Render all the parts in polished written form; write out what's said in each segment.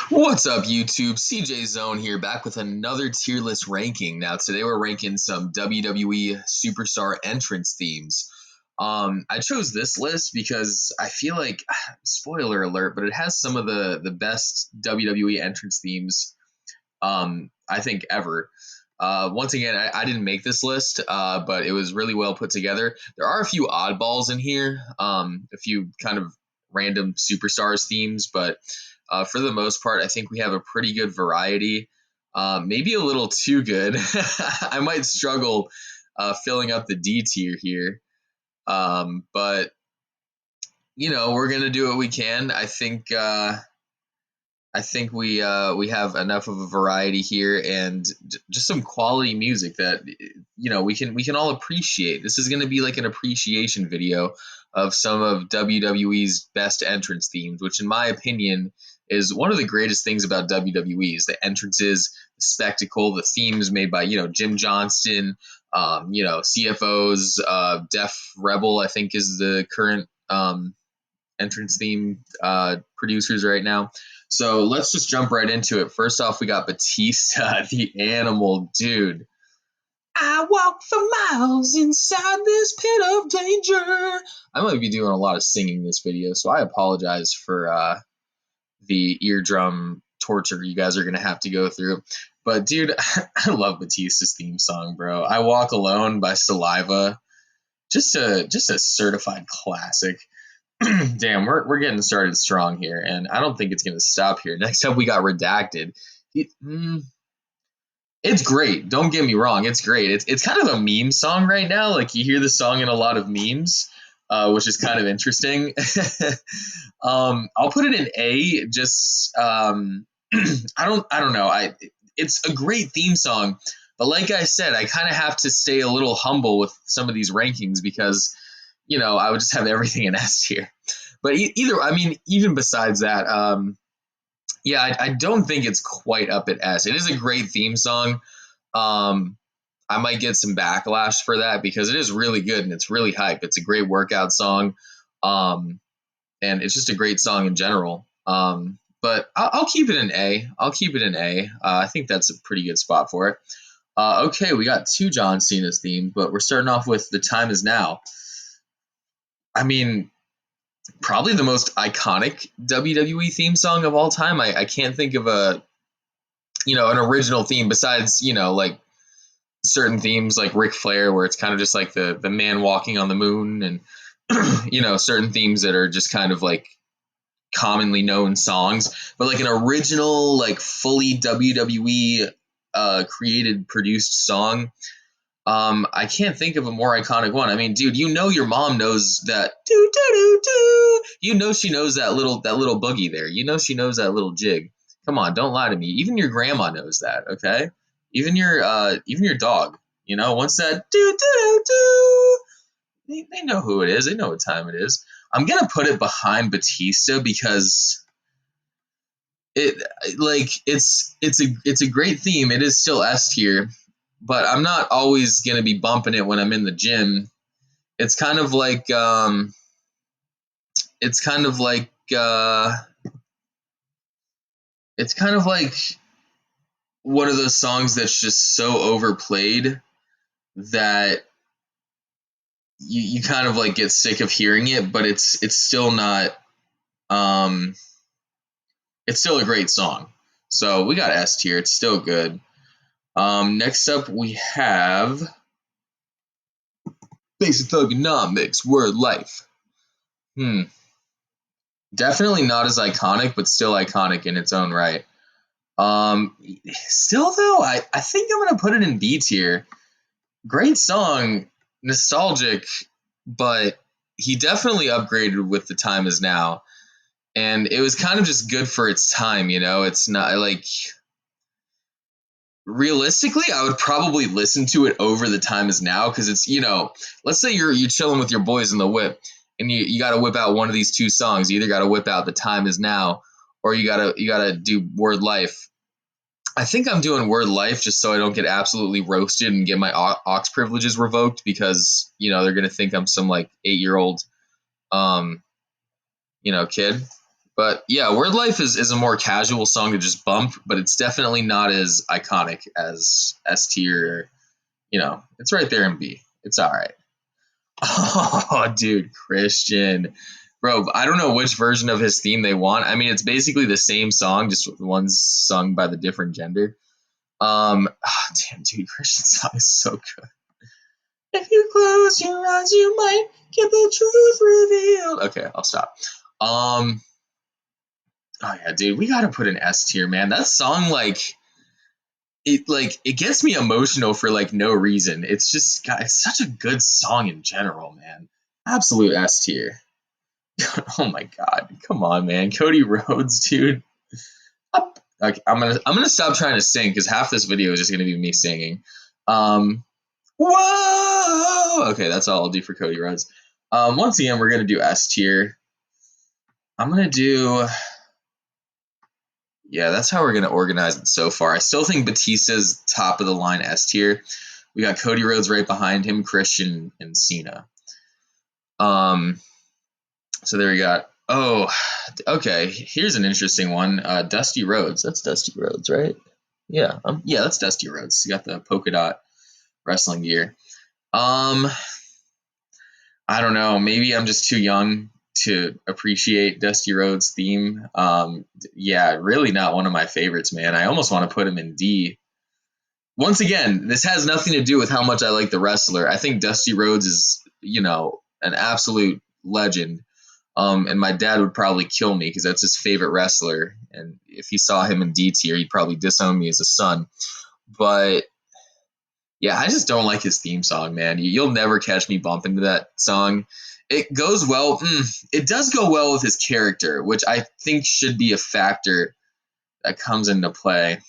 What's up, YouTube? CJ Zone here, back with another tier list ranking. Now, today we're ranking some WWE superstar entrance themes. I chose this list because I feel like, spoiler alert, but it has some of the best WWE entrance themes, I think, ever. Once again, I didn't make this list, but it was really well put together. There are a few oddballs in here, a few kind of random superstars themes, but for the most part, I think we have a pretty good variety. Maybe a little too good. I might struggle filling up the D tier here, but we're gonna do what we can. I think we have enough of a variety here, and just some quality music that we can all appreciate. This is going to be like an appreciation video of some of WWE's best entrance themes, which in my opinion is one of the greatest things about WWE is the entrances, the spectacle, the themes made by Jim Johnston, CFOs, Def Rebel I think is the current entrance theme producers right now. So let's just jump right into it. First off, we got Batista, the animal dude. I walk for miles inside this pit of danger. I might be doing a lot of singing this video, so I apologize for the eardrum torture you guys are going to have to go through. But dude, I love Batista's theme song, bro. I Walk Alone by Saliva. Just a certified classic. Damn, we're getting started strong here, and I don't think it's going to stop here. Next up, we got Redacted. It's great. Don't get me wrong. It's great. It's kind of a meme song right now. Like you hear the song in a lot of memes, which is kind of interesting. I'll put it in A. Just I don't know. It's a great theme song, but like I said, I kind of have to stay a little humble with some of these rankings because I would just have everything in S tier. But even besides that, yeah, I don't think it's quite up at S. It is a great theme song. Um, I might get some backlash for that because it is really good and it's really hype. It's a great workout song, um, and it's just a great song in general. But I'll keep it in A. I'll keep it in A. I think that's a pretty good spot for it. Okay, we got two John Cena's themes, but we're starting off with The Time Is Now. I mean, probably the most iconic WWE theme song of all time. I can't think of an original theme besides, like certain themes like Ric Flair, where it's kind of just like the man walking on the moon, and certain themes that are just kind of like commonly known songs, but like an original, like fully WWE created, produced song. I can't think of a more iconic one. I mean, dude, your mom knows that do do do do. She knows that little boogie there. She knows that little jig. Come on, don't lie to me. Even your grandma knows that, okay? Even your dog. Once that do do do do, they know who it is. They know what time it is. I'm gonna put it behind Batista because it it's a great theme. It is still S tier, but I'm not always gonna be bumping it when I'm in the gym. It's kind of like it's kind of like it's kind of like one of those songs that's just so overplayed that you kind of like get sick of hearing it, but it's still not it's still a great song. So we got S tier. It's still good. Next up we have Basic Thugonomics, Word Life. Definitely not as iconic, but still iconic in its own right. Still though, I think I'm gonna put it in B tier. Great song, nostalgic, but he definitely upgraded with The Time Is Now. And it was kind of just good for its time, It's not like, realistically, I would probably listen to it over The Time Is Now because it's, let's say you're chilling with your boys in the whip and you got to whip out one of these two songs. You either got to whip out The Time Is Now or you got to do Word Life. I think I'm doing Word Life just so I don't get absolutely roasted and get my aux privileges revoked because, they're going to think I'm some like 8-year-old kid. But yeah, Word Life is a more casual song to just bump, but it's definitely not as iconic as S tier. It's right there in B. It's all right. Oh, dude, Christian. Bro, I don't know which version of his theme they want. I mean, it's basically the same song, just one's sung by the different gender. Damn, dude, Christian's song is so good. If you close your eyes, you might get the truth revealed. Okay, I'll stop. Um, oh yeah, dude, we gotta put an S tier, man. That song, like it gets me emotional for like no reason. It's just it's such a good song in general, man. Absolute S tier. Oh my god, come on, man, Cody Rhodes, dude. Up. Okay, I'm gonna stop trying to sing because half this video is just gonna be me singing. Um, whoa. Okay, that's all I'll do for Cody Rhodes. Once again, we're gonna do S tier. I'm gonna do. Yeah, that's how we're gonna organize it so far. I still think Batista's top of the line S tier. We got Cody Rhodes right behind him, Christian and Cena. So there we got. Oh, okay. Here's an interesting one. Dusty Rhodes. That's Dusty Rhodes, right? Yeah. Yeah, that's Dusty Rhodes. He got the polka dot wrestling gear. I don't know. Maybe I'm just too young to appreciate Dusty Rhodes' theme. Yeah, really not one of my favorites, man. I almost want to put him in D. Once again, this has nothing to do with how much I like the wrestler. I think Dusty Rhodes is, an absolute legend. And my dad would probably kill me because that's his favorite wrestler. And if he saw him in D tier, he'd probably disown me as a son. But yeah, I just don't like his theme song, man. You'll never catch me bumping to that song. It goes well. It does go well with his character, which I think should be a factor that comes into play.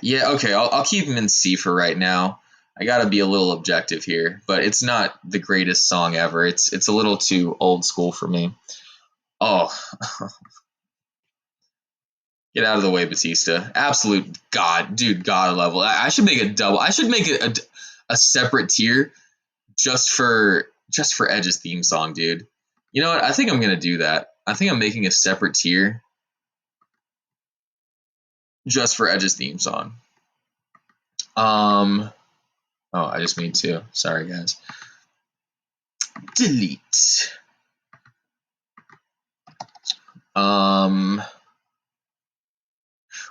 Yeah, okay, I'll keep him in C for right now. I gotta be a little objective here, but it's not the greatest song ever. It's a little too old school for me. Oh, get out of the way, Batista. Absolute god, dude, god level. I should make a double. I should make a separate tier just for Edge's theme song, dude. You know what? I think I'm gonna do that. I think I'm making a separate tier just for Edge's theme song. Oh, I just made two. Sorry, guys. Delete.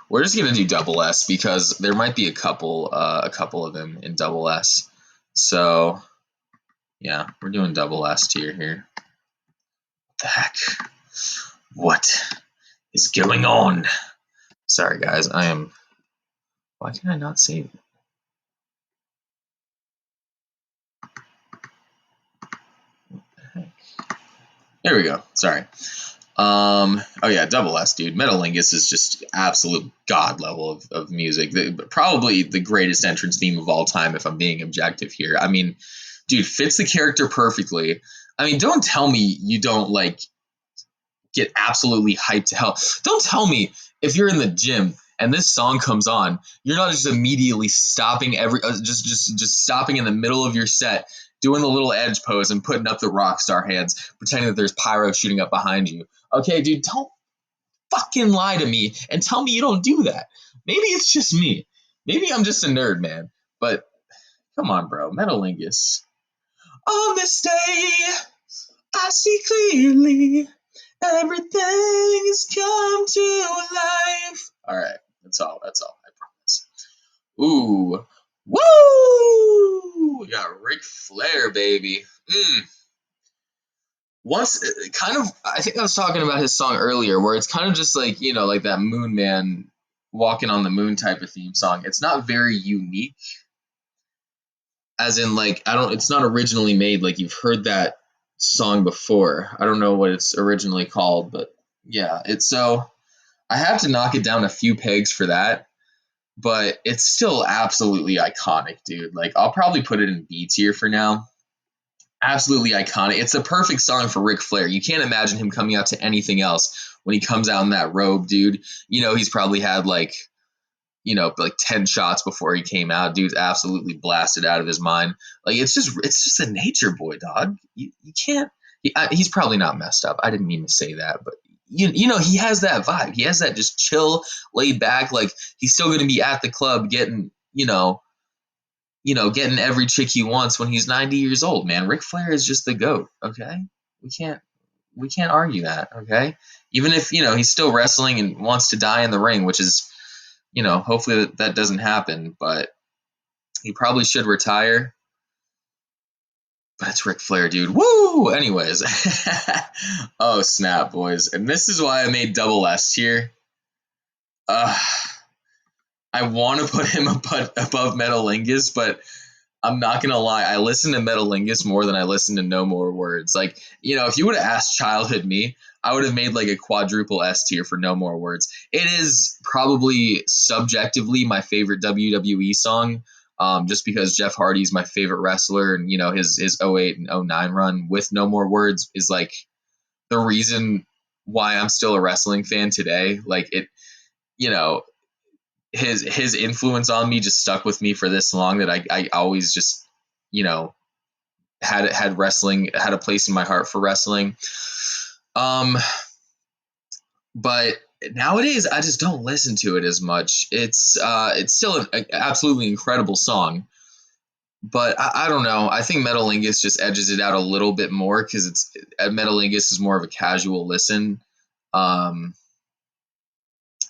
We're just gonna do double S because there might be a couple of them in double S. So yeah, we're doing double S tier here. What the heck? What is going on? Sorry, guys. Why can I not save it? What the heck? There we go. Sorry. Oh yeah, double S, dude. Metalingus is just absolute god level of music. Probably the greatest entrance theme of all time, if I'm being objective here. I mean, dude, fits the character perfectly. I mean, don't tell me you don't get absolutely hyped to hell. Don't tell me if you're in the gym and this song comes on, you're not just immediately stopping just stopping in the middle of your set, doing the little edge pose and putting up the rock star hands, pretending that there's pyro shooting up behind you. Okay, dude, don't fucking lie to me and tell me you don't do that. Maybe it's just me. Maybe I'm just a nerd, man. But come on, bro. Metalingus. On this day, I see clearly. Everything has come to life. All right, that's all. That's all. I promise. Ooh, woo! We got Ric Flair, baby. Once, kind of. I think I was talking about his song earlier, where it's kind of just like like that Moon Man walking on the moon type of theme song. It's not very unique, as in like I don't. It's not originally made. Like you've heard that song before. I don't know what it's originally called, but yeah, it's so. I have to knock it down a few pegs for that, but it's still absolutely iconic, dude. Like I'll probably put it in B tier for now. Absolutely iconic. It's a perfect song for Ric Flair. You can't imagine him coming out to anything else when he comes out in that robe, dude. He's probably had like 10 shots before he came out. Dude's absolutely blasted out of his mind. Like it's just a nature boy, dog. You can't He's probably not messed up. I didn't mean to say that, but he has that vibe. He has that just chill, laid back. Like he's still going to be at the club getting, getting every chick he wants when he's 90 years old. Man, Ric Flair is just the goat. Okay, we can't we can't argue that. Okay, even if he's still wrestling and wants to die in the ring, which is hopefully that doesn't happen, but he probably should retire. But it's Ric Flair, dude. Woo! Anyways. Oh, snap, boys. And this is why I made double S here. Uh, I want to put him above Metalingus, but I'm not going to lie. I listen to Metalingus more than I listen to No More Words. Like, if you would have asked childhood me, I would have made like a quadruple S tier for No More Words. It is probably subjectively my favorite WWE song. Just because Jeff Hardy's my favorite wrestler, and his '08 and '09 run with No More Words is like the reason why I'm still a wrestling fan today. Like you know, his influence on me just stuck with me for this long that I always just you know had wrestling, had a place in my heart for wrestling. But nowadays I just don't listen to it as much. It's still an absolutely incredible song, but I don't know. I think Metalingus just edges it out a little bit more because Metalingus is more of a casual listen. Um,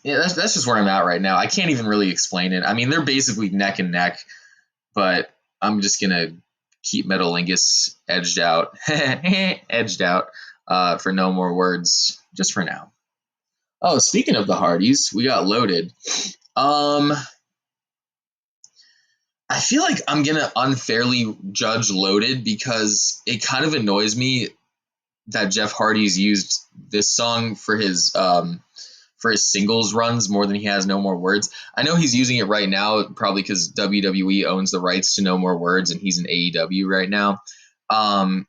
yeah, that's just where I'm at right now. I can't even really explain it. I mean, they're basically neck and neck, but I'm just gonna keep Metalingus edged out, edged out for No More Words, just for now. Oh, speaking of the Hardys, we got loaded. Um, I feel like I'm gonna unfairly judge loaded because it kind of annoys me that Jeff Hardy's used this song for his singles runs more than he has No More Words. I know he's using it right now, probably because WWE owns the rights to No More Words, and he's in AEW right now. Um,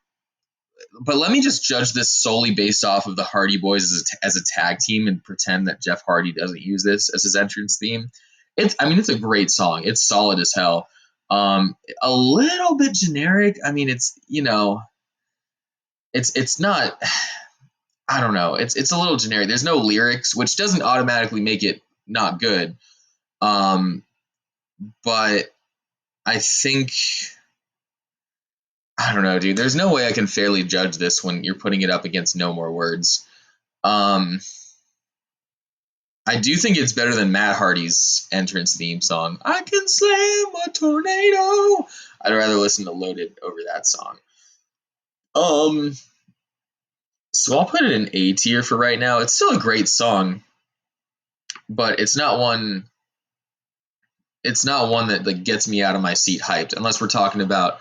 but let me just judge this solely based off of the Hardy Boys as a tag team and pretend that Jeff Hardy doesn't use this as his entrance theme. It's a great song. It's solid as hell. A little bit generic. I mean, it's not. I don't know. It's a little generic. There's no lyrics, which doesn't automatically make it not good. Um, but I think I don't know, dude. There's no way I can fairly judge this when you're putting it up against No More Words. Um, I do think it's better than Matt Hardy's entrance theme song. I can slam a tornado. I'd rather listen to Loaded over that song. Um, so I'll put it in A tier for right now. It's still a great song, but it's not one. It's not one that like gets me out of my seat hyped, unless we're talking about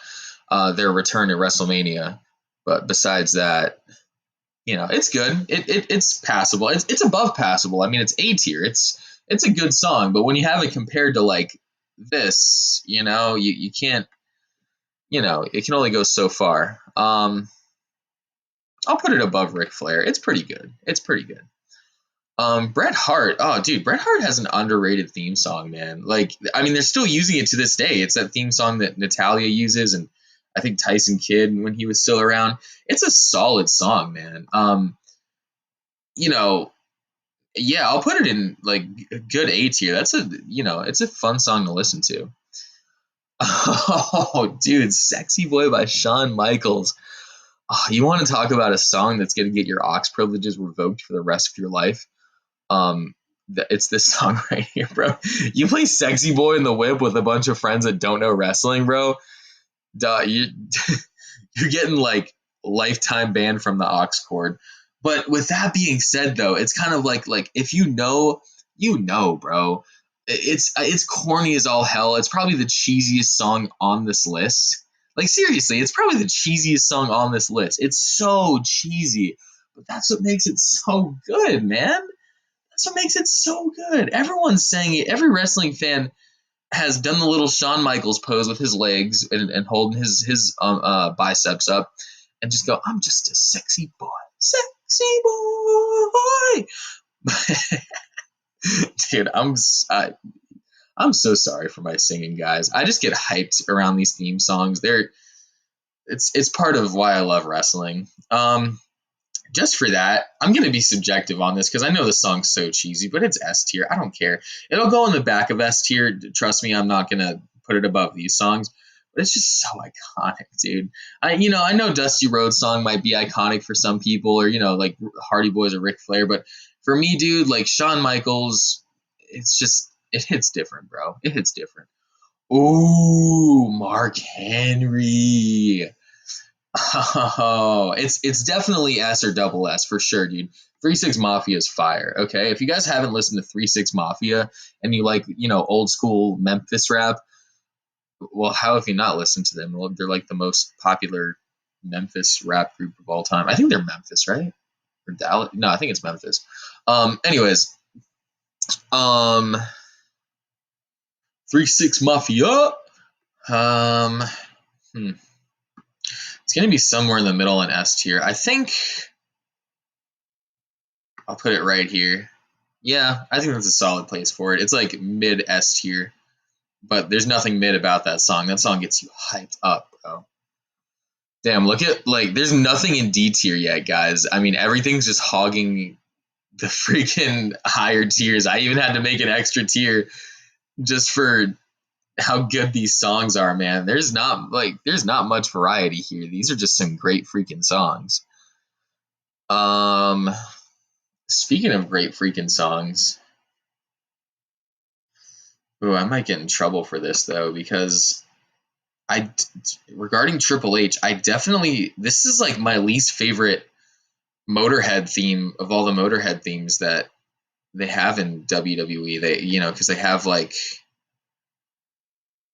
their return at WrestleMania. But besides that, it's good. It's passable. It's above passable. I mean, it's A tier. It's a good song, but when you have it compared to like this, you can't. It can only go so far. I'll put it above Ric Flair. It's pretty good. It's pretty good. Bret Hart. Oh, dude, Bret Hart has an underrated theme song, man. Like, I mean, they're still using it to this day. It's that theme song that Natalia uses, and I think Tyson Kidd when he was still around. It's a solid song, man. You know, yeah, I'll put it in like a good A tier. It's a fun song to listen to. Oh, dude, "Sexy Boy" by Shawn Michaels. Oh, you want to talk about a song that's going to get your aux privileges revoked for the rest of your life? Um, it's this song right here, bro. You play "Sexy Boy" in the whip with a bunch of friends that don't know wrestling, bro. Duh, you're getting like lifetime banned from the aux cord. But with that being said, though, it's kind of like if bro. It's corny as all hell. It's probably the cheesiest song on this list. Like seriously, it's probably the cheesiest song on this list. It's so cheesy, but that's what makes it so good, man. That's what makes it so good. Everyone's saying it. Every wrestling fan has done the little Shawn Michaels pose with his legs and holding his biceps up and just go, "I'm just a sexy boy, sexy boy." Dude, I'm so sorry for my singing, guys. I just get hyped around these theme songs. it's part of why I love wrestling. Just for that, I'm gonna be subjective on this because I know the song's so cheesy, but it's S tier. I don't care. It'll go in the back of S tier. Trust me, I'm not gonna put it above these songs. But it's just so iconic, dude. I know Dusty Rhodes song might be iconic for some people, or like Hardy Boys or Ric Flair, but for me, dude, like Shawn Michaels, it's just it hits different, bro. It hits different. Ooh, Mark Henry. Oh, it's definitely S or double S for sure, dude. 3 6 Mafia is fire. Okay, if you guys haven't listened to 3 6 Mafia and you like old school Memphis rap, well, how have you not listened to them? Well, they're like the most popular Memphis rap group of all time. I think they're Memphis, right? Or Dallas? No, I think it's Memphis. Anyways, um, 3 6 Mafia. Um, hmm. It's gonna be somewhere in the middle in S tier. I think I'll put it right here. Yeah, I think that's a solid place for it. It's like mid S tier, but there's nothing mid about that song. That song gets you hyped up, bro. Damn, look at like there's nothing in D tier yet, guys. I mean, everything's just hogging the freaking higher tiers. I even had to make an extra tier just for how good these songs are, man. There's not much variety here. These are just some great freaking songs. Um Speaking of great freaking songs, ooh, I might get in trouble for this though because I regarding Triple H, I definitely this is like my least favorite Motorhead theme of all the Motorhead themes that they have in WWE. They because they have like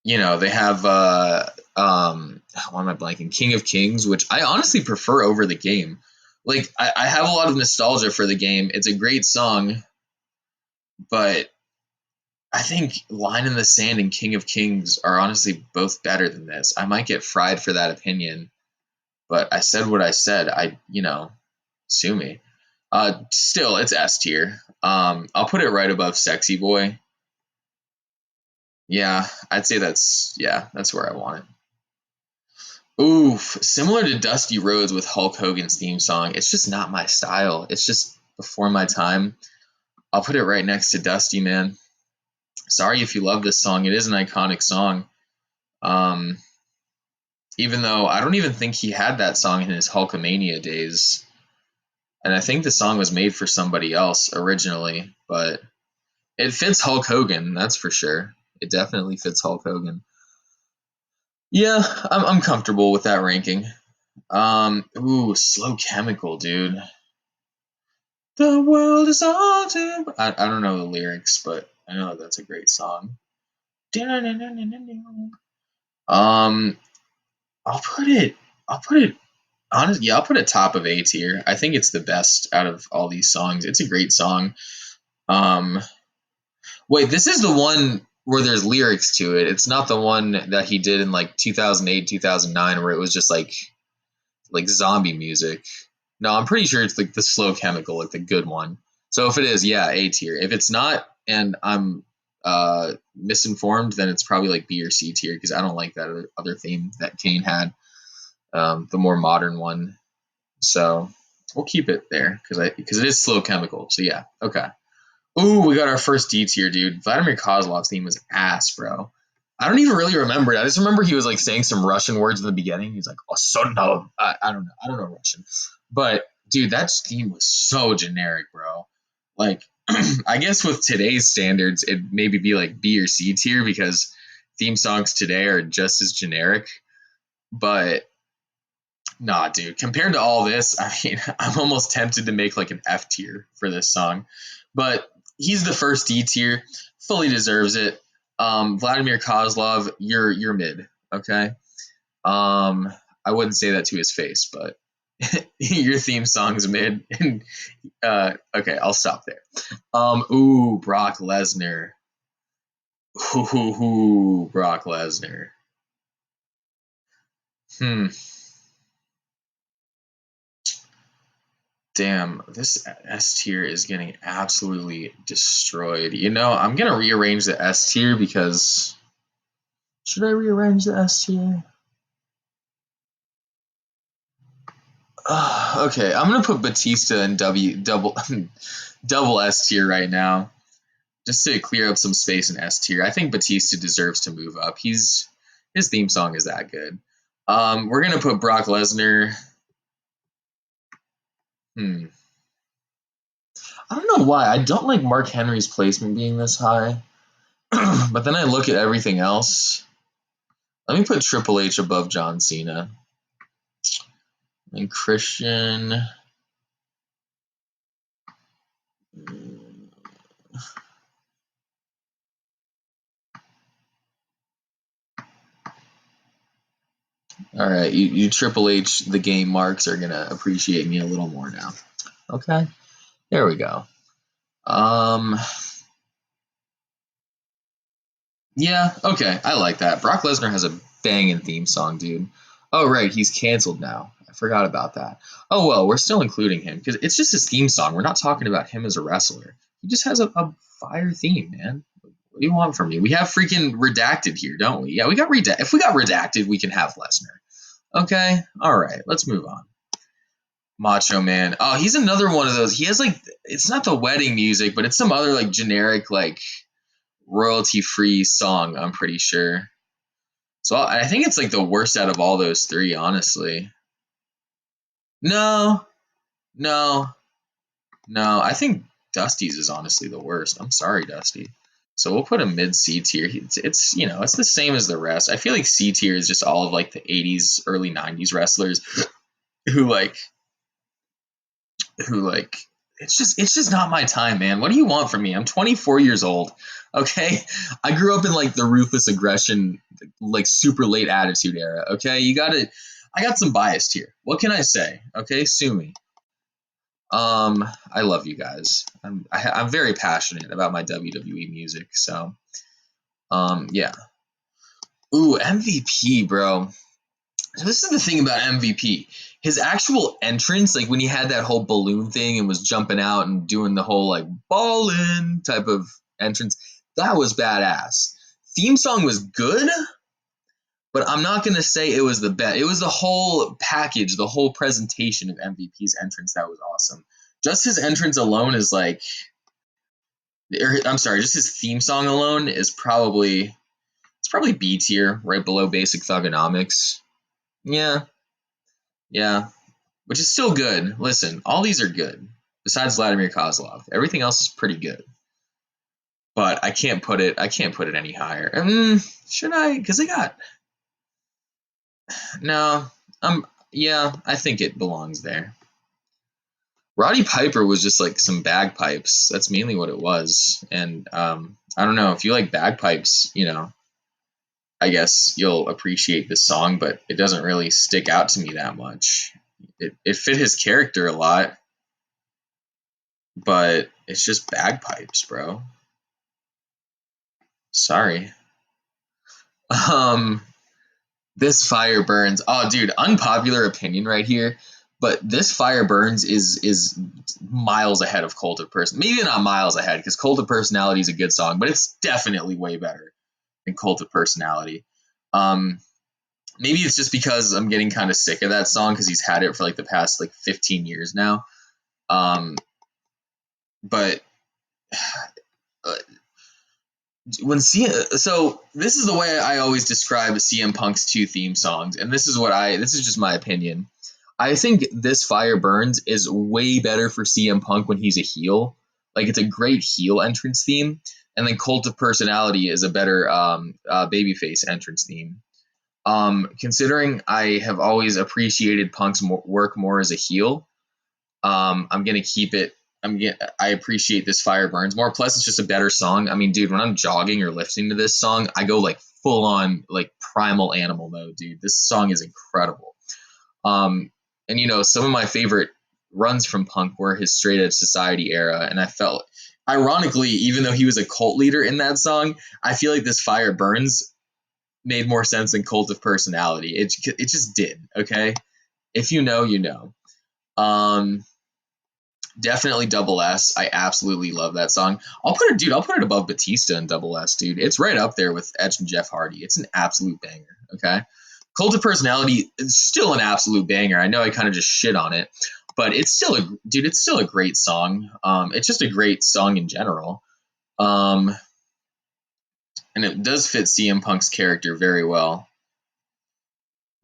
they have why am I blanking? King of Kings, which I honestly prefer over the game. Like I have a lot of nostalgia for the game. It's a great song, but I think Line in the Sand and King of Kings are honestly both better than this. I might get fried for that opinion, but I said what I said. Sue me. Still, it's S tier. I'll put it right above Sexy Boy. Yeah, I'd say that's where I want it. Oof, similar to Dusty Rhodes with Hulk Hogan's theme song. It's just not my style. It's just before my time. I'll put it right next to Dusty, man. Sorry if you love this song. It is an iconic song. Um, Even though I don't even think he had that song in his Hulkamania days. And I think the song was made for somebody else originally, but it fits Hulk Hogan, that's for sure. It definitely fits Hulk Hogan. Yeah, I'm comfortable with that ranking. Ooh, Slow Chemical, dude. The world is all to. I don't know the lyrics, but I know that's a great song. Um, I'll put it. I'll put it Honestly, yeah, I'll put it top of A tier. I think it's the best out of all these songs. It's a great song. Um, Wait, this is the one where there's lyrics to it. It's not the one that he did in like 2008, 2009, where it was just like zombie music. No, I'm pretty sure it's like the Slow Chemical, like the good one. So if it is, yeah, A tier. If it's not, and I'm misinformed, then it's probably like B or C tier because I don't like that other theme that Kane had, the more modern one. So we'll keep it there because it is Slow Chemical. So yeah, okay. Ooh, we got our first D tier, dude. Vladimir Kozlov's theme was ass, bro. I don't even really remember it. I just remember he was like saying some Russian words in the beginning. He's like, "Oh, so no, I don't know. I don't know Russian." But dude, that theme was so generic, bro. Like, I guess with today's standards, it maybe be like B or C tier because theme songs today are just as generic. But nah, dude. Compared to all this, I mean, I'm almost tempted to make like an F tier for this song. But he's the first D tier, fully deserves it. Vladimir Kozlov, you're mid, okay? I wouldn't say that to his face, but your theme song's mid. And okay, I'll stop there. Ooh, Brock Lesnar. Ooh, Brock Lesnar. Hmm. Damn, this S tier is getting absolutely destroyed. I'm gonna rearrange the S tier because should I rearrange the S tier? Okay, I'm gonna put Batista in W double double S tier right now, just to clear up some space in S tier. I think Batista deserves to move up. His theme song is that good. We're gonna put Brock Lesnar. Hmm. I don't know why. I don't like Mark Henry's placement being this high. But then I look at everything else. Let me put Triple H above John Cena. And Christian. All right, you Triple H, the game marks are gonna appreciate me a little more now. Okay, there we go. Um, yeah, okay, I like that. Brock Lesnar has a banging theme song, dude. Oh right, he's canceled now. I forgot about that. Oh well, we're still including him because it's just his theme song. We're not talking about him as a wrestler. He just has a fire theme, man. What do you want from me? We have freaking redacted here, don't we? Yeah, we got redacted. If we got redacted, we can have Lesnar. Okay, all right, let's move on. Macho Man. Oh, he's another one of those. He has like it's not the wedding music, but it's some other like generic like royalty free song. I'm pretty sure. So I think it's like the worst out of all those three, honestly. No, no, no. I think Dusty's is honestly the worst. I'm sorry, Dusty. So we'll put a mid C tier. It's it's the same as the rest. I feel like C tier is just all of like the '80s, early '90s wrestlers who like who like it's just not my time, man. What do you want from me? I'm 24 years old. Okay, I grew up in like the ruthless aggression, like super late attitude era. Okay, I got some bias here. What can I say? Okay, sue me. I love you guys. I'm very passionate about my WWE music. So yeah. Ooh, MVP, bro. So this is the thing about MVP. His actual entrance, like when he had that whole balloon thing and was jumping out and doing the whole like ballin' type of entrance, that was badass. Theme song was good, but I'm not gonna say it was the best. It was the whole package, the whole presentation of MVP's entrance that was awesome. Just his entrance alone is like, I'm sorry, just his theme song alone is probably B tier, right below Basic Thugonomics. Yeah, yeah. Which is still good. Listen, all these are good. Besides Vladimir Kozlov, everything else is pretty good. But I can't put it. I can't put it any higher. Should I? Because I got no. Yeah, I think it belongs there. Roddy Piper was just like some bagpipes. That's mainly what it was. And I don't know if you like bagpipes. I guess you'll appreciate this song, but it doesn't really stick out to me that much. It fit his character a lot, but it's just bagpipes, bro. Sorry. Um, this fire burns. Oh, dude, unpopular opinion right here, but this fire burns is miles ahead of Cult of Person. Maybe not miles ahead because Cult of Personality is a good song, but it's definitely way better than Cult of Personality. Um, maybe it's just because I'm getting kind of sick of that song because he's had it for like the past like 15 years now. Um, but uh, when so this is the way I always describe CM Punk's two theme songs, and this is just my opinion. I think This Fire Burns is way better for CM Punk when he's a heel. Like it's a great heel entrance theme, and then Cult of Personality is a better babyface entrance theme. Considering I have always appreciated Punk's work more as a heel, I'm gonna keep it. I appreciate This Fire Burns more. Plus, it's just a better song. I mean, dude, when I'm jogging or lifting to this song, I go like full on like primal animal mode, dude. This song is incredible. And some of my favorite runs from Punk were his Straight Edge Society era, and I felt, ironically, even though he was a cult leader in that song, I feel like This Fire Burns made more sense than Cult of Personality. It just did. Okay, if you know, you know. Um, Definitely Double S. I absolutely love that song. I'll put it above Batista and Double S, dude. It's right up there with Edge and Jeff Hardy. It's an absolute banger. Okay. Cult of Personality is still an absolute banger. I know I kind of just shit on it, but it's still a dude. It's still a great song. It's just a great song in general. Um, and it does fit CM Punk's character very well.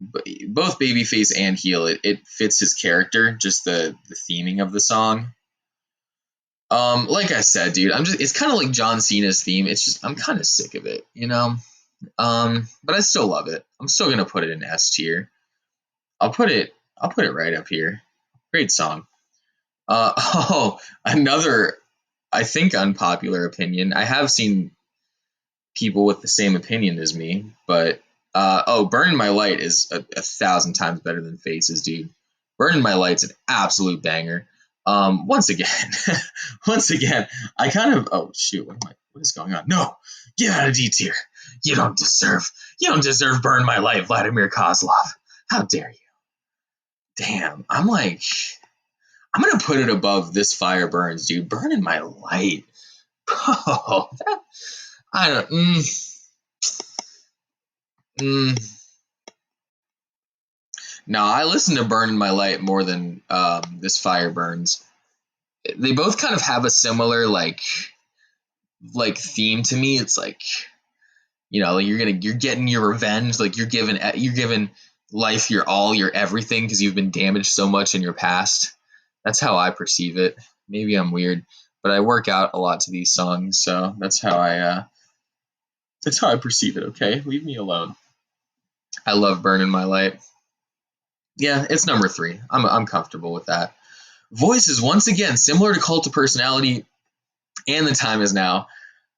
But both babyface and heel, it fits his character. Just the theming of the song. Like I said, dude, it's kind of like John Cena's theme. It's just I'm kind of sick of it, you know. But I still love it. I'm still gonna put it in S tier. I'll put it right up here. Great song. Oh, another I think unpopular opinion. I have seen people with the same opinion as me, but Burning My Light is a thousand times better than Faces, dude. Burning My Light's an absolute banger. Once again, once again, I kind of oh shoot, what is going on? No, get out of D tier. You don't deserve Burn My Light, Vladimir Kozlov. How dare you? Damn, I'm gonna put it above This Fire Burns, dude. Burning My Light. Oh, I don't. Mm. No, I listen to Burning My Light more than This Fire Burns. They both kind of have a similar like theme to me. It's like like you're getting your revenge. Like you're giving life your all, your everything because you've been damaged so much in your past. That's how I perceive it. Maybe I'm weird, but I work out a lot to these songs, so that's how I perceive it. Okay, leave me alone. I love Burning My Light. Yeah, it's number 3. I'm comfortable with that. Voice is once again similar to Cult of Personality and The Time Is Now.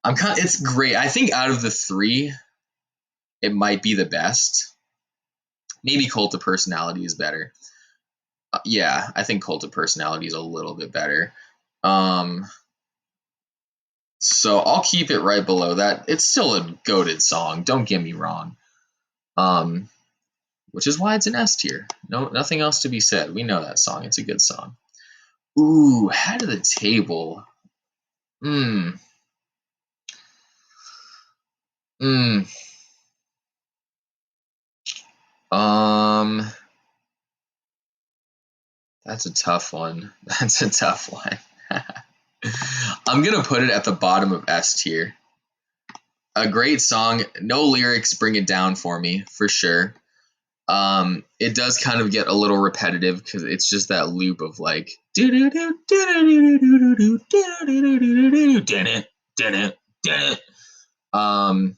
It's great. I think out of the 3, it might be the best. Maybe Cult of Personality is better. Yeah, I think Cult of Personality is a little bit better. So I'll keep it right below that. It's still a goated song. Don't get me wrong. Which is why it's an S tier. No, nothing else to be said. We know that song. It's a good song. Ooh, Head of the Table. Mmm. Mmm. Um, that's a tough one. That's a tough one. I'm gonna put it at the bottom of S tier. A great song, no lyrics bring it down for me, for sure. It does kind of get a little repetitive because it's just that loop of like um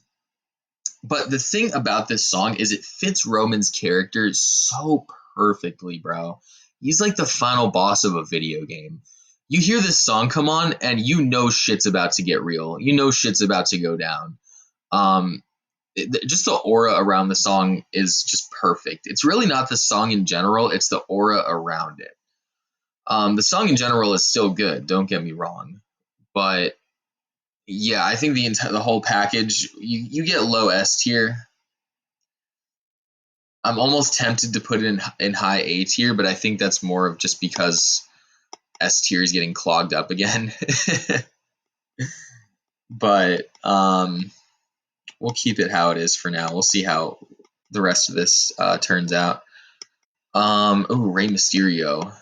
but the thing about this song is it fits Roman's character so perfectly, bro. He's like the final boss of a video game. You hear this song come on and you know shit's about to get real. You know shit's about to go down. Um, just the aura around the song is just perfect. It's really not the song in general, it's the aura around it. The song in general is still good, don't get me wrong. But yeah, I think the whole package, you get low S tier. I'm almost tempted to put it in high A tier, but I think that's more of just because S tier is getting clogged up again. But we'll keep it how it is for now. We'll see how the rest of this turns out. Rey Mysterio.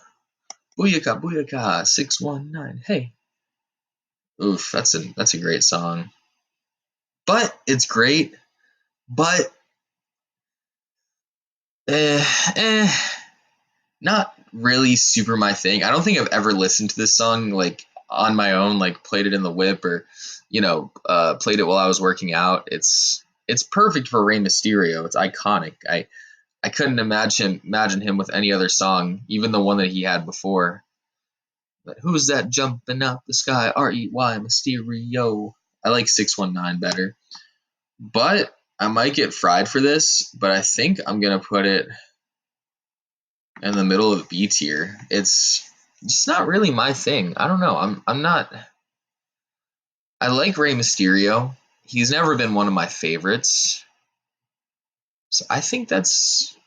Booyaka, booyaka, 619. Hey. Oof, that's a great song. But it's great. But eh, eh, not really super my thing. I don't think I've ever listened to this song like on my own, like played it in the whip or, played it while I was working out. It's perfect for Rey Mysterio. It's iconic. I couldn't imagine him with any other song, even the one that he had before. But who's that jumping out the sky? Rey Mysterio. I like 619 better. But I might get fried for this, but I think I'm gonna put it in the middle of B tier. It's just not really my thing. I don't know. I'm not. I like Rey Mysterio. He's never been one of my favorites. So I think that's.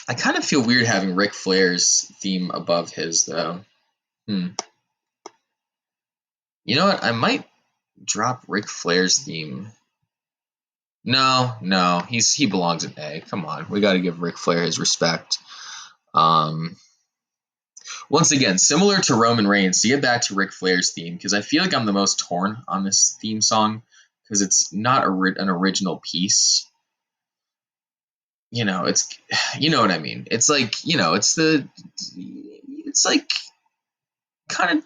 I kind of feel weird having Ric Flair's theme above his though. You know what? I might drop Ric Flair's theme No, he belongs in A. Come on, we got to give Ric Flair his respect. Um, Once again, similar to Roman Reigns, to get back to Ric Flair's theme, because I feel like I'm the most torn on this theme song because it's not an original piece. It's you know what I mean. It's like it's like kind of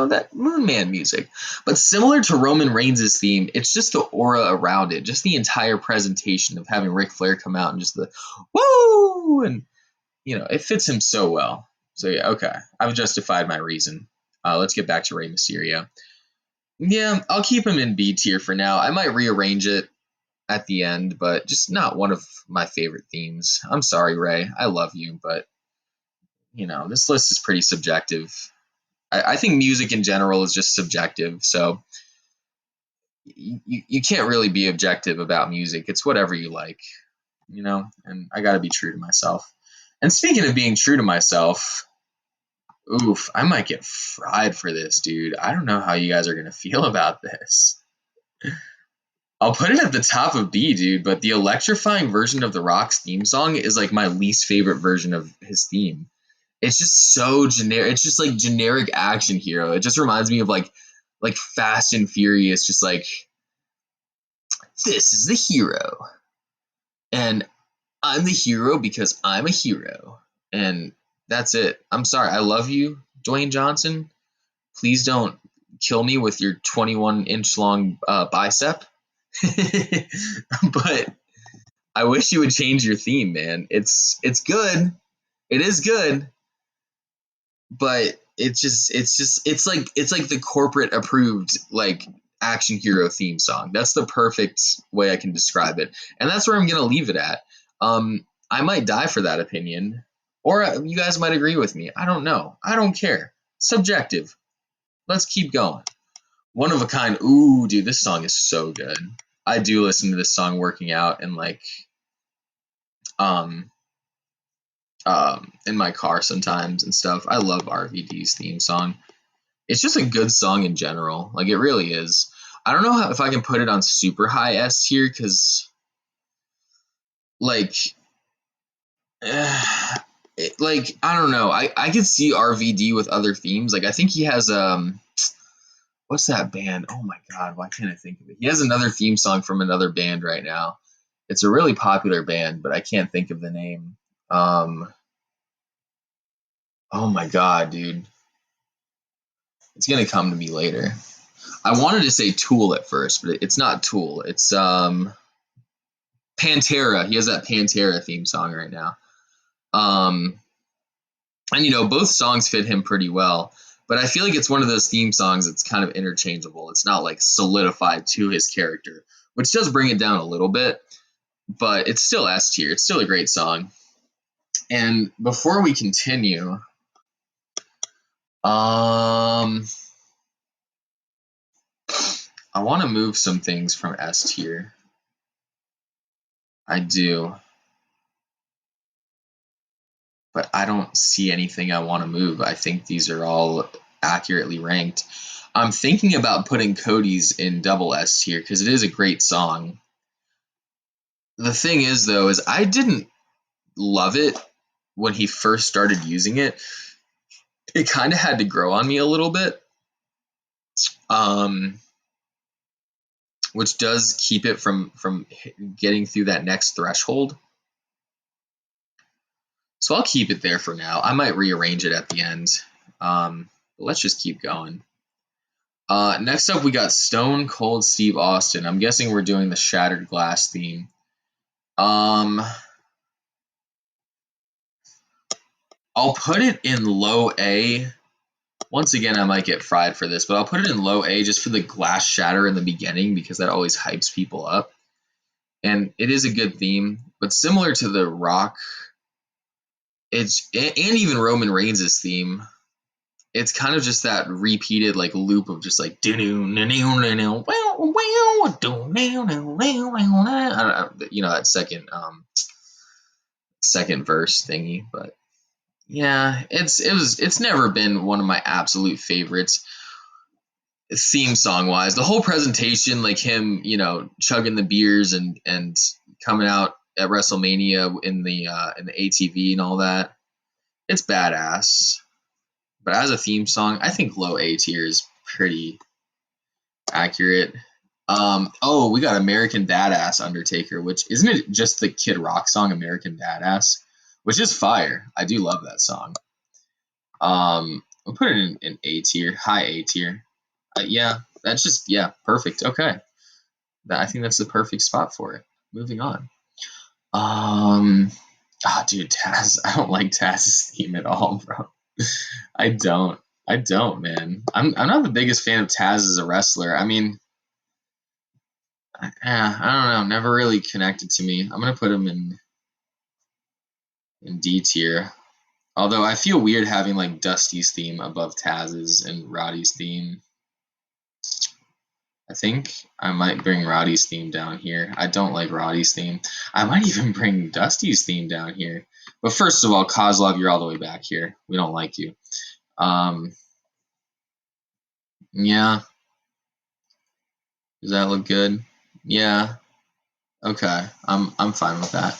that Moon Man music, but similar to Roman Reigns' theme, it's just the aura around it, just the entire presentation of having Ric Flair come out and just the woo, and it fits him so well. So yeah, okay, I've justified my reason. Let's get back to Rey Mysterio. Yeah, I'll keep him in B tier for now. I might rearrange it at the end, but just not one of my favorite themes. I'm sorry, Ray. I love you, but this list is pretty subjective. I think music in general is just subjective, so you can't really be objective about music. It's whatever you like, and I got to be true to myself. And speaking of being true to myself, oof, I might get fried for this, dude. I don't know how you guys are going to feel about this. I'll put it at the top of B, dude, but the electrifying version of The Rock's theme song is like my least favorite version of his theme. It's just so generic. It's just like generic action hero. It just reminds me of like Fast and Furious, just like this is the hero. And I'm the hero because I'm a hero. And that's it. I'm sorry. I love you, Dwayne Johnson. Please don't kill me with your 21-inch long bicep. But I wish you would change your theme, man. It's good. It is good, but it's like the corporate approved like action hero theme song. That's the perfect way I can describe it, and that's where I'm gonna leave it at. I might die for that opinion, or you guys might agree with me. I don't know. I don't care. Subjective. Let's keep going. One of a kind. Ooh, dude, this song is so good. I do listen to this song working out and like um in my car sometimes and stuff. I love RVD's theme song. It's just a good song in general. Like it really is. I don't know if I can put it on super high S tier because like like I don't know. I could see RVD with other themes. Like I think he has what's that band? Oh my god, why can't I think of it? He has another theme song from another band right now. It's a really popular band, but I can't think of the name. Oh my god, dude. It's gonna come to me later. I wanted to say Tool at first, but it's not Tool. It's Pantera. He has that Pantera theme song right now. Um, and both songs fit him pretty well. But I feel like it's one of those theme songs that's kind of interchangeable. It's not like solidified to his character, which does bring it down a little bit. But it's still S tier. It's still a great song. And before we continue, I want to move some things from S tier. I do. But I don't see anything I want to move. I think these are all accurately ranked. I'm thinking about putting Cody's in double S tier because it is a great song. The thing is, though, is I didn't love it when he first started using it. It kind of had to grow on me a little bit, um, which does keep it from getting through that next threshold. So I'll keep it there for now. I might rearrange it at the end. But let's just keep going. Next up, we got Stone Cold Steve Austin. I'm guessing we're doing the Shattered Glass theme. I'll put it in low A. Once again, I might get fried for this, but I'll put it in low A just for the glass shatter in the beginning because that always hypes people up. And it is a good theme, but similar to The Rock, and even Roman Reigns' theme, it's kind of just that repeated like loop of just like I don't know, that second verse thingy, but yeah, it's never been one of my absolute favorites. theme song wise, the whole presentation, like him, chugging the beers and coming out at WrestleMania in the ATV and all that, it's badass. But as a theme song, I think low A tier is pretty accurate. Oh, we got American Badass Undertaker, which isn't it just the Kid Rock song American Badass, which is fire. I do love that song. We'll put it in A tier, high A tier. Yeah, that's just perfect. Okay, I think that's the perfect spot for it. Moving on. Dude, Taz. I don't like Taz's theme at all, bro. I don't. I don't, man. I'm not the biggest fan of Taz as a wrestler. I mean, yeah, I don't know. Never really connected to me. I'm gonna put him in D tier. Although I feel weird having like Dusty's theme above Taz's and Roddy's theme. I think I might bring Roddy's theme down here. I don't like Roddy's theme. I might even bring Dusty's theme down here. But first of all, Kozlov, you're all the way back here. We don't like you. Yeah. Does that look good? Yeah. Okay. I'm fine with that.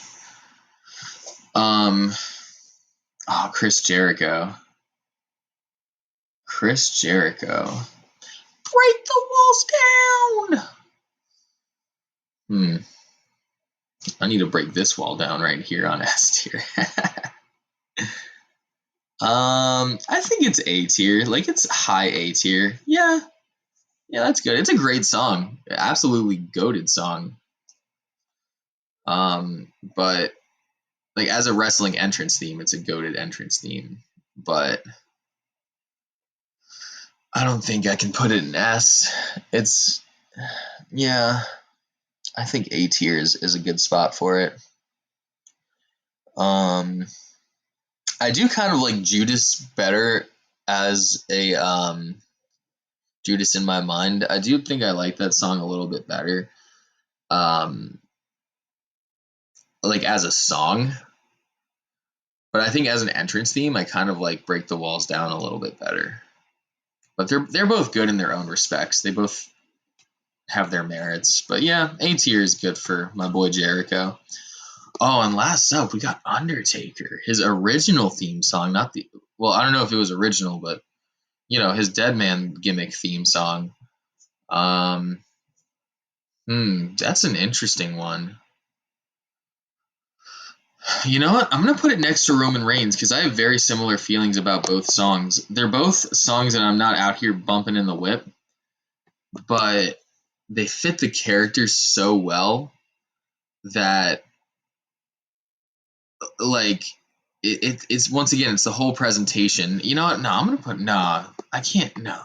Chris Jericho. Chris Jericho. Break the walls down. I need to break this wall down right here on S tier. I think it's A tier. Like it's high A tier. Yeah. Yeah, that's good. It's a great song. Absolutely goated song. But like as a wrestling entrance theme, it's a goated entrance theme. But I don't think I can put it in S. It's yeah. I think A tier is a good spot for it. I do kind of like Judas better as a Judas in My Mind. I do think I like that song a little bit better. Like as a song. But I think as an entrance theme, I kind of like Break the Walls Down a little bit better. But they're both good in their own respects. They both have their merits. But yeah, A tier is good for my boy Jericho. Oh, and last up, we got Undertaker. His original theme song, not the well, I don't know if it was original, but his Dead Man gimmick theme song. That's an interesting one. You know what? I'm gonna put it next to Roman Reigns because I have very similar feelings about both songs. They're both songs that I'm not out here bumping in the whip, but they fit the characters so well that like it's once again it's the whole presentation. You know what? No, I'm gonna put I can't no.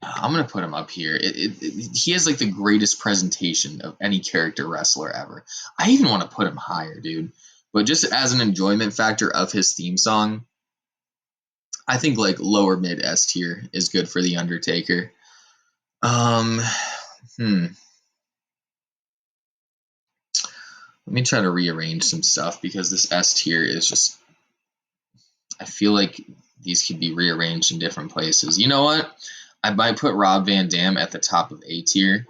I'm gonna put him up here. He has like the greatest presentation of any character wrestler ever. I even want to put him higher, dude. But just as an enjoyment factor of his theme song, I think like lower mid S tier is good for the Undertaker. Let me try to rearrange some stuff because this S tier is just. I feel like these could be rearranged in different places. You know what? I might put Rob Van Dam at the top of A tier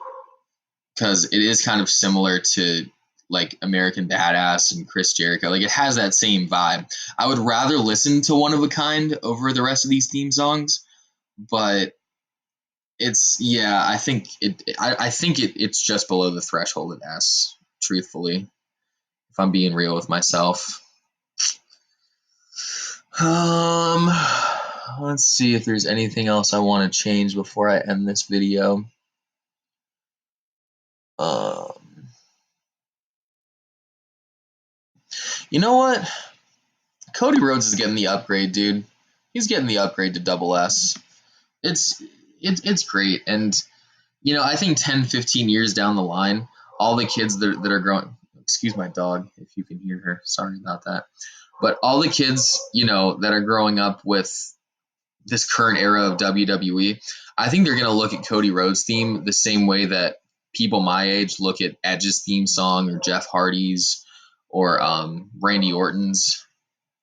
because it is kind of similar to like American Badass and Chris Jericho. Like it has that same vibe. I would rather listen to One of a Kind over the rest of these theme songs, but I think it's just below the threshold of S, truthfully, if I'm being real with myself. Let's see if there's anything else I want to change before I end this video. You know what? Cody Rhodes is getting the upgrade, dude. He's getting the upgrade to double S. It's great, and I think 10, 15 years down the line, all the kids that are growing. Excuse my dog if you can hear her. Sorry about that. But all the kids, that are growing up with this current era of WWE, I think they're going to look at Cody Rhodes' theme the same way that people my age look at Edge's theme song or Jeff Hardy's or Randy Orton's.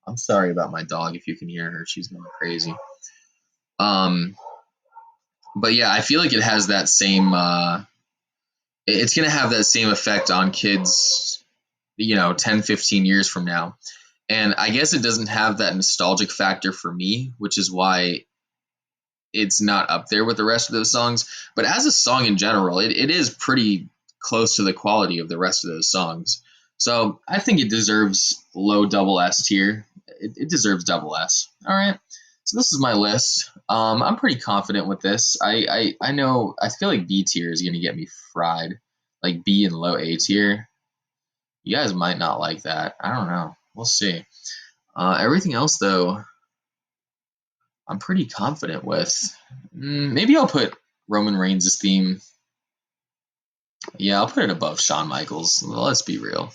I'm sorry about my dog if you can hear her. She's going crazy. But yeah, I feel like it has that same. It's gonna have that same effect on kids, 10, 15 years from now. And I guess it doesn't have that nostalgic factor for me, which is why it's not up there with the rest of those songs. But as a song in general, it is pretty close to the quality of the rest of those songs. So I think it deserves low double S tier. It deserves double S. All right. So this is my list. I'm pretty confident with this. I know. I feel like B tier is gonna get me fried. Like B and low A tier. You guys might not like that. I don't know. We'll see. Everything else though, I'm pretty confident with. Maybe I'll put Roman Reigns' theme. Yeah, I'll put it above Shawn Michaels. Let's be real.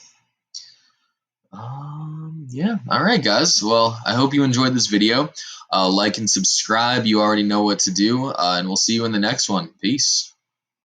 Yeah. All right, guys. Well, I hope you enjoyed this video. Like and subscribe. You already know what to do. And we'll see you in the next one. Peace.